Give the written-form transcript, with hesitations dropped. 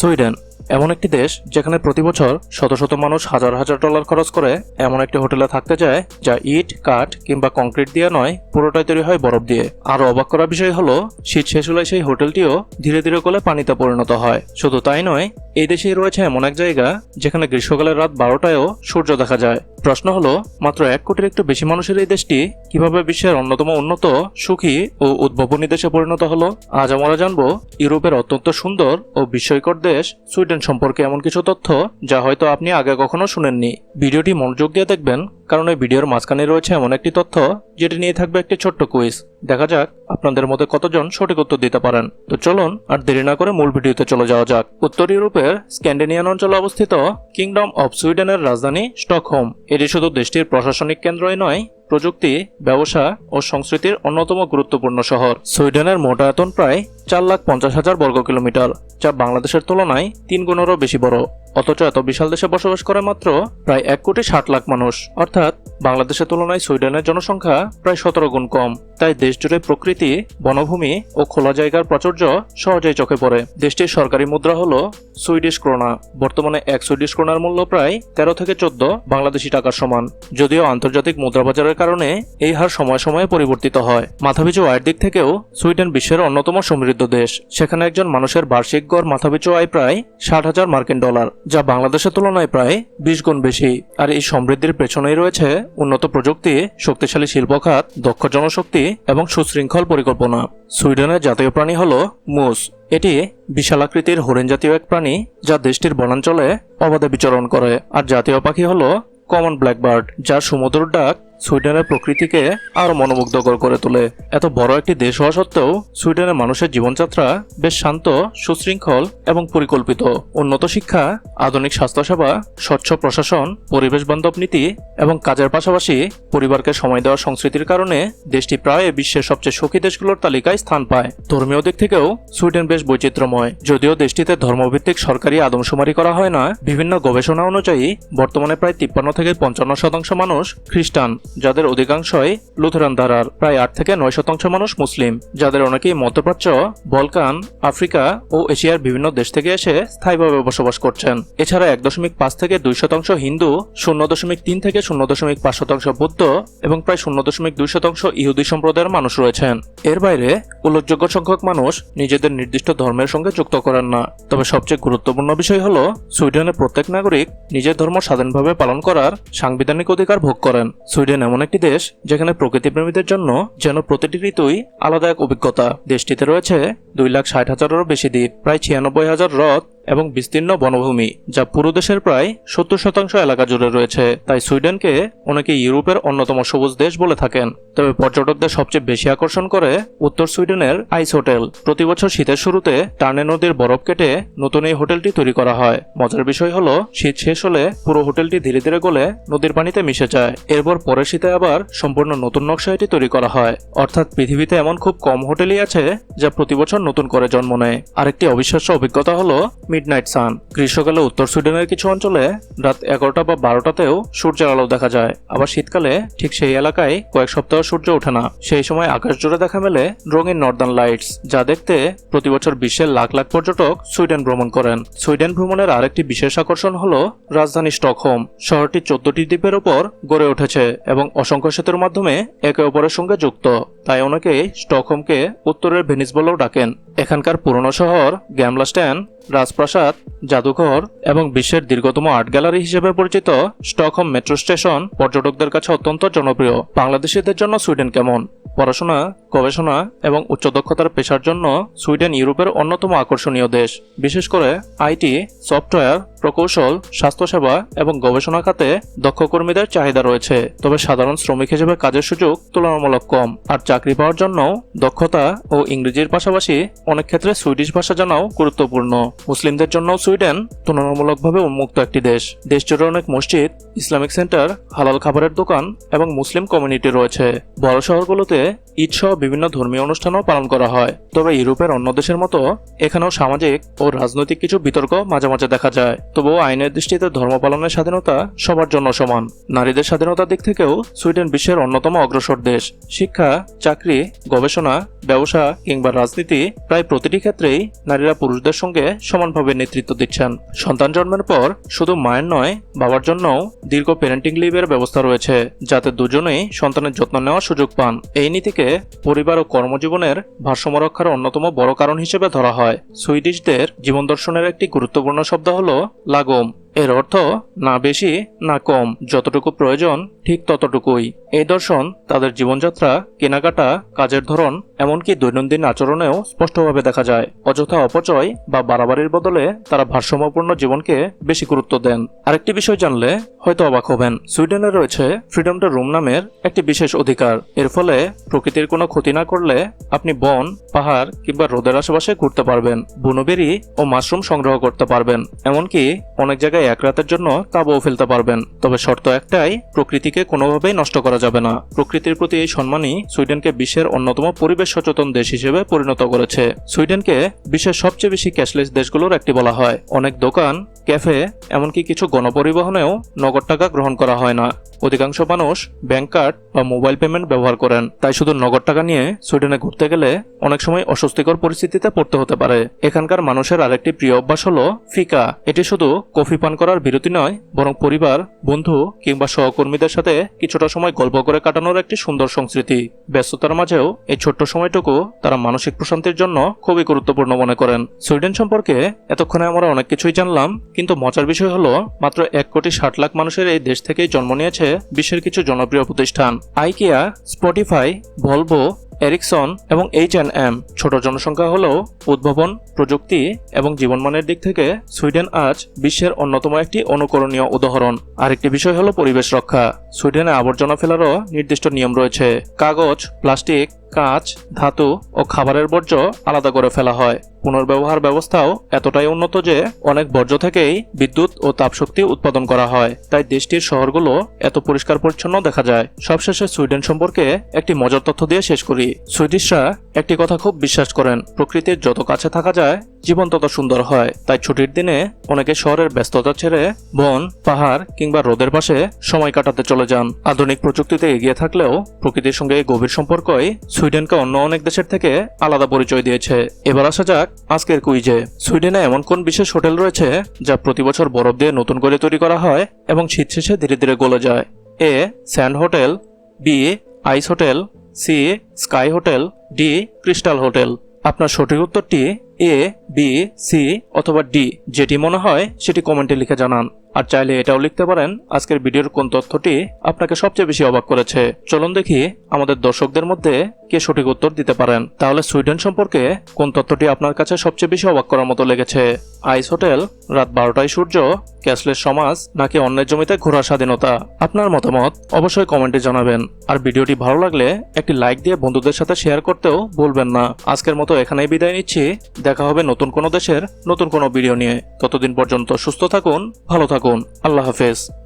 Sweden এমন একটি দেশ যেখানে প্রতি বছর শত শত মানুষ হাজার হাজার ডলার খরচ করে এমন একটি হোটেলে থাকতে যায় যা ইট, কাঠ কিংবা কংক্রিট দিয়ে নয়, পুরোটাই তৈরি হয় বরফ দিয়ে। আরও অবাক করার বিষয় হলো শীত শেষ হলে সেই হোটেলটিও ধীরে ধীরে গলে পানিতে পরিণত হয়। শুধু তাই নয়, এই দেশেই রয়েছে এমন এক জায়গা যেখানে গ্রীষ্মকালের রাত 12টায়ও সূর্য দেখা যায়। প্রশ্ন হলো, মাত্র 1 কোটির একটু বেশি মানুষের এই দেশটি কিভাবে বিশ্বের অন্যতম উন্নত, সুখী ও উদ্ভাবনী দেশে পরিণত হলো? আজ আমরা জানবো ইউরোপের অত্যন্ত সুন্দর ও বিস্ময়কর দেশ সুইডেন সম্পর্কে এমন কিছু তথ্য যা হয়তো আপনি আগে কখনো শুনেননি। ভিডিওটি মনোযোগ দিয়ে দেখবেন, কারণ এই ভিডিওর মাঝখানে রয়েছে এমন একটি তথ্য যেটি নিয়ে থাকবে একটি ছোট্ট কুইজ। দেখা যাক আপনাদের মধ্যে কতজন সঠিক উত্তর দিতে পারেন। তো চলুন আর দেরি না করে মূল ভিডিওতে চলে যাওয়া যাক। উত্তর ইউরোপের স্ক্যান্ডিনেভিয়ান অঞ্চলে অবস্থিত কিংডম অফ সুইডেনের রাজধানী স্টকহোম। এটি শুধু দেশটির প্রশাসনিক কেন্দ্রই নয়, প্রযুক্তি, ব্যবসা ও সংস্কৃতির অন্যতম গুরুত্বপূর্ণ শহর। সুইডেনের মোট আয়তন প্রায় 4,50,000 বর্গ কিলোমিটার, যা বাংলাদেশের তুলনায় 3 গুণেরও বেশি বড়। অথচ এত বিশাল দেশে বসবাস করে মাত্র প্রায় 1,60,00,000 মানুষ, অর্থাৎ বাংলাদেশের তুলনায় সুইডেনের জনসংখ্যা প্রায় 17 গুণ কম। তাই দেশ জুড়ে প্রকৃতি, বনভূমি ও খোলা জায়গার প্রাচুর্য সহজেই চোখে পড়ে। দেশটির সরকারি মুদ্রা হল সুইডিশ ক্রোনা। বর্তমানে 1 সুইডিশ ক্রোনার মূল্য প্রায় 13 থেকে 14 বাংলাদেশি টাকার সমান। যদিও আন্তর্জাতিক মুদ্রাবাজারের কারণে এই হার সময়ে সময়ে পরিবর্তিত হয়। মাথাপিছু আয়ের দিক থেকেও সুইডেন বিশ্বের অন্যতম সমৃদ্ধ দেশ। সেখানে একজন মানুষের বার্ষিক গড় মাথাপিছু আয় প্রায় 60,000 মার্কিন ডলার, যা বাংলাদেশের তুলনায় প্রায় 20 গুণ বেশি। আর এই সমৃদ্ধির পেছনেই রয়েছে উন্নত প্রযুক্তি, শক্তিশালী শিল্প খাত, দক্ষ জনশক্তি এবং সুশৃঙ্খল পরিকল্পনা। সুইডেনের জাতীয় প্রাণী হল মুস। এটি বিশালাকৃতির হরিণ জাতীয় এক প্রাণী যা দেশটির বনাঞ্চলে অবাধে বিচরণ করে। আর জাতীয় পাখি হল কমন ব্ল্যাকবার্ড, যার সুমধুর ডাক সুইডেনের প্রকৃতিকে আরো মনোমুগ্ধকর করে তোলে। এত বড় একটি দেশ হওয়া সত্ত্বেও সুইডেনের মানুষের জীবনযাত্রা বেশ শান্ত, সুশৃঙ্খল এবং পরিকল্পিত। উন্নত শিক্ষা, আধুনিক স্বাস্থ্যসেবা, স্বচ্ছ প্রশাসন, পরিবেশ বান্ধব নীতি এবং কাজের পাশাপাশি পরিবারকে সময় দেওয়ার সংস্কৃতির কারণে দেশটি প্রায় বিশ্বের সবচেয়ে সুখী দেশগুলোর তালিকায় স্থান পায়। ধর্মীয় দিক থেকেও সুইডেন বেশ বৈচিত্র্যময়। যদিও দেশটিতে ধর্মভিত্তিক সরকারি আদমশুমারি করা হয় না, বিভিন্ন গবেষণা অনুযায়ী বর্তমানে প্রায় 53 থেকে 55% মানুষ খ্রিস্টান, যাদের অধিকাংশই লুথেরান ধারার। প্রায় 8 থেকে 9% মানুষ মুসলিম, যাদের অনেকেই মধ্যপ্রাচ্য, বলকান, আফ্রিকা ও এশিয়ার বিভিন্ন দেশ থেকে এসে স্থায়ীভাবে বসবাস করছেন। এছাড়া 1.5 থেকে 2% হিন্দু, 0.3 থেকে 0.5% বৌদ্ধ এবং প্রায় 0.2% ইহুদি সম্প্রদায়ের মানুষ রয়েছেন। এর বাইরে উল্লেখযোগ্য সংখ্যক মানুষ নিজেদের নির্দিষ্ট ধর্মের সঙ্গে যুক্ত করেন না। তবে সবচেয়ে গুরুত্বপূর্ণ বিষয় হল সুইডেনের প্রত্যেক নাগরিক নিজের ধর্ম স্বাধীনভাবে পালন করার সাংবিধানিক অধিকার ভোগ করেন। সুইডেন এমন একটি দেশ যেখানে প্রকৃতিপ্রেমীদের জন্য যেন প্রতিটি ঋতুই আলাদা এক অভিজ্ঞতা। দেশটিতে রয়েছে 2,60,000-এরও বেশি দ্বীপ, প্রায় 96,000 হ্রদ এবং বিস্তীর্ণ বনভূমি, যা পুরো দেশের প্রায় 70% এলাকা জুড়ে রয়েছে। তাই সুইডেনকে অনেকে ইউরোপের অন্যতম সবুজ দেশ বলে থাকেন। তবে পর্যটকদের সবচেয়ে বেশি আকর্ষণ করে উত্তর সুইডেনের আইস হোটেল। প্রতি বছর শীতের শুরুতে টার্নে নদীর বরফ কেটে নতুন এই হোটেলটি তৈরি করা হয়। মজার বিষয় হলো শীত শেষ হলে পুরো হোটেলটি ধীরে ধীরে গলে নদীর পানিতে মিশে যায়। এরপর পরের শীতে আবার সম্পূর্ণ নতুন নকশায় এটি তৈরি করা হয়। অর্থাৎ পৃথিবীতে এমন খুব কম হোটেলই আছে যা প্রতি বছর নতুন করে জন্ম নেয়। আরেকটি অবিশ্বাস্য অভিজ্ঞতা হলো মিডনাইট সান। গ্রীষ্মকালে উত্তর সুইডেনের কিছু অঞ্চলে রাত 11টা বা 12টাতেও সূর্যের আলো দেখা যায়। আবার শীতকালে ঠিক সেই এলাকায় কয়েক সপ্তাহ সূর্য ওঠে না। সেই সময় আকাশ জুড়ে দেখা মেলে রঙিন নর্দার্ন লাইটস, যা দেখতে প্রতি বছর বিশ্বের লাখ লাখ পর্যটক সুইডেন ভ্রমণ করেন। সুইডেন ভ্রমণের আরেকটি বিশেষ আকর্ষণ হলো রাজধানী স্টকহোম। শহরটি 14টি দ্বীপের উপর গড়ে উঠেছে এবং অসংখ্য সেতুর মাধ্যমে একে অপরের সঙ্গে যুক্ত। তাই অনেকেই স্টকহোমকে উত্তরের ভেনিস বলেও ডাকেন। এখানকার পুরনো শহর, গ্যামলা স্ট্যান্ড, রাজপ্রাসাদ, জাদুঘর এবং বিশ্বের দীর্ঘতম আর্ট গ্যালারি হিসেবে পরিচিত স্টকহোম মেট্রো স্টেশন পর্যটকদের কাছে অত্যন্ত জনপ্রিয়। বাংলাদেশিদের জন্য সুইডেন কেমন? পড়াশোনা, গবেষণা এবং উচ্চ দক্ষতার পেশার জন্য সুইডেন ইউরোপের অন্যতম আকর্ষণীয় দেশ। বিশেষ করে আইটি, সফটওয়্যার, প্রকৌশল, স্বাস্থ্যসেবা এবং গবেষণা খাতে দক্ষ কর্মীদের চাহিদা রয়েছে। তবে সাধারণ শ্রমিক হিসেবে কাজের সুযোগ তুলনামূলক কম। আর চাকরি পাওয়ার জন্য দক্ষতা ও ইংরেজির পাশাপাশি অনেক ক্ষেত্রে সুইডিশ ভাষা জানাও গুরুত্বপূর্ণ। মুসলিমদের জন্য সুইডেন তুলনামূলকভাবে উন্মুক্ত একটি দেশ। দেশ জুড়ে অনেক মসজিদ, ইসলামিক সেন্টার, হালাল খাবারের দোকান এবং মুসলিম কমিউনিটি রয়েছে। বড় শহরগুলোতে ঈদ সহ বিভিন্ন ধর্মীয় অনুষ্ঠানও পালন করা হয়। তবে ইউরোপের অন্য দেশের মতো এখানেও সামাজিক ও রাজনৈতিক কিছু বিতর্ক মাঝে মাঝে দেখা যায়। তবুও আইনের দৃষ্টিতে ধর্ম পালনের স্বাধীনতা সবার জন্য সমান। নারীদের স্বাধীনতার দিক থেকেও সুইডেন বিশ্বের অন্যতম অগ্রসর দেশ। শিক্ষা, চাকরি, গবেষণা, ব্যবসা কিংবা রাজনীতি প্রায় প্রতিটি ক্ষেত্রেই নারীরা পুরুষদের সঙ্গে সমানভাবে দারুণভাবে নেতৃত্ব দিচ্ছেন। সন্তান জন্মের পর শুধু মায়ের নয়, বাবার জন্যও দীর্ঘ প্যারেন্টিং লিভের ব্যবস্থা রয়েছে, যাতে দুজনেই সন্তানের যত্ন নেওয়ার সুযোগ পান। এই নীতিকে পরিবার ও কর্মজীবনের ভারসাম্য রক্ষার অন্যতম বড় কারণ হিসেবে ধরা হয়। সুইডিশদের জীবন দর্শনের একটি গুরুত্বপূর্ণ শব্দ হলো লাগোম। এর অর্থ না বেশি না কম, যতটুকু প্রয়োজন ঠিক ততটুকুই। এই দর্শন তাদের জীবনযাত্রা, কেনাকাটা, কাজের ধরন, এমনকি দৈনন্দিন আচরণেও স্পষ্টভাবে দেখা যায়। অযথা অপচয় বা বাড়াবাড়ির বদলে তারা ভারসাম্যপূর্ণ জীবনকে বেশি গুরুত্ব দেন। আরেকটি বিষয় জানলে হয়তো অবাক হবেন, সুইডেনে রয়েছে ফ্রিডম টু রুম নামের একটি বিশেষ অধিকার। এর ফলে প্রকৃতির কোনো ক্ষতি না করলে আপনি বন, পাহাড় কিংবা রোদের আশেপাশে ঘুরতে পারবেন, বনবেরি ও মাশরুম সংগ্রহ করতে পারবেন, এমনকি অনেক জায়গায় এক রাতের জন্য তাঁবুও ফেলতে পারবেন। তবে শর্ত একটাই, প্রকৃতিকে কোনোভাবেই নষ্ট করা যাবে না। প্রকৃতির প্রতি এই সম্মানই সুইডেনকে বিশ্বের অন্যতম পরিবেশ সচেতন দেশ হিসেবে পরিণত করেছে। সুইডেনকে বিশ্বের সবচেয়ে বেশি ক্যাশলেস দেশগুলোর একটি বলা হয়। অনেক দোকান, ক্যাফে, এমনকি কিছু গণপরিবহনেও নগদ টাকা গ্রহণ করা হয় না। অধিকাংশ মানুষ ব্যাংক কার্ড বা মোবাইল পেমেন্ট ব্যবহার করেন। তাই শুধু নগদ টাকা নিয়ে সুইডেনে ঘুরতে গেলে অনেক সময় অস্বস্তিকর পরিস্থিতিতে পড়তে হতে পারে। এখানকার মানুষের আরেকটি প্রিয় অভ্যাস হলো ফিকা। এটি শুধু কফি পান করার বিরতি নয়, বরং পরিবার, বন্ধু কিংবা সহকর্মীদের সাথে কিছুটা সময় গল্প করে কাটানোর একটি সুন্দর সংস্কৃতি। ব্যস্ততার মাঝেও এই ছোট্ট সময়টুকু তারা মানসিক প্রশান্তির জন্য খুবই গুরুত্বপূর্ণ মনে করেন। সুইডেন সম্পর্কে এতক্ষণে আমরা অনেক কিছুই জানলাম, কিন্তু মজার বিষয় হলো মাত্র 1,60,00,000 মানুষের এই দেশ থেকেই জন্ম নিয়েছে বিশ্বের কিছু জনপ্রিয় প্রতিষ্ঠান। আইকিয়া, স্পটিফাই, ভলভো, এরিকসন এবং H&M। ছোট জনসংখ্যা হলেও উদ্ভাবন, প্রযুক্তি এবং জীবনমানের দিক থেকে সুইডেন আজ বিশ্বের অন্যতম একটি অনুকরণীয় উদাহরণ। আরেকটি বিষয় হলো পরিবেশ রক্ষা। সুইডেনে আবর্জনা ফেলারও নির্দিষ্ট নিয়ম রয়েছে। কাগজ, প্লাস্টিক, কাঁচ, ধাতু ও খাবারের বর্জ্য আলাদা করে ফেলা হয়। পুনর্ব্যবহার ব্যবস্থাও এতটাই উন্নত যে অনেক বর্জ্য থেকেই বিদ্যুৎ ও তাপশক্তি উৎপাদন করা হয়। তাই দেশটির শহরগুলো এত পরিষ্কার পরিচ্ছন্ন দেখা যায়। সবশেষে সুইডেন সম্পর্কে একটি মজার তথ্য দিয়ে শেষ করি। সুইডিশরা একটি কথা খুব বিশ্বাস করেন, প্রকৃতির যত কাছে থাকা যায় জীবন তত সুন্দর হয়। তাই ছুটির দিনে অনেকে শহরের ব্যস্ততা ছেড়ে বন, পাহাড় কিংবা রোদের পাশে সময় কাটাতে চলে যান। আধুনিক প্রযুক্তিতে এগিয়ে থাকলেও প্রকৃতির সঙ্গে এই গভীর সম্পর্কই সুইডেনকে অন্য অনেক দেশের থেকে আলাদা পরিচয় দিয়েছে। এবার আসা যাক আজকের কুইজে। সুইডেনে এমন কোন বিশেষ হোটেল রয়েছে যা প্রতি বছর বরফ দিয়ে নতুন করে তৈরি করা হয় এবং শীত শেষে ধীরে ধীরে গলে যায়? A, sand hotel, B, ice hotel, C, sky hotel, D, crystal hotel. আপনার সঠিক উত্তরটি এ, বি, সি অথবা ডি, যেটি মনে হয় সেটি কমেন্টে লিখে জানান। আর চাইলে এটাও লিখতে পারেন আজকের ভিডিওর কোন তথ্যটি আপনাকে সবচেয়ে বেশি অবাক করেছে। চলুন দেখি আমাদের দর্শকদের মধ্যে কে সঠিক উত্তর দিতে পারেন। তাহলে সুইডেন সম্পর্কে কোন তথ্যটি আপনার কাছে সবচেয়ে বেশি অবাক করার মতো লেগেছে? আইস হোটেল, রাত 12টায় সূর্য, ক্যাশলেস সমাজ নাকি অন্যের জমিতে ঘোরার স্বাধীনতা? আপনার মতামত অবশ্যই কমেন্টে জানাবেন। আর ভিডিওটি ভালো লাগলে একটি লাইক দিয়ে বন্ধুদের সাথে শেয়ার করতেও ভুলবেন না। আজকের মতো এখানেই বিদায় নিচ্ছি। দেখা হবে নতুন কোনো দেশের নতুন কোনো ভিডিও নিয়ে। ততদিন পর্যন্ত সুস্থ থাকুন, ভালো থাকুন। আল্লাহ হাফেজ।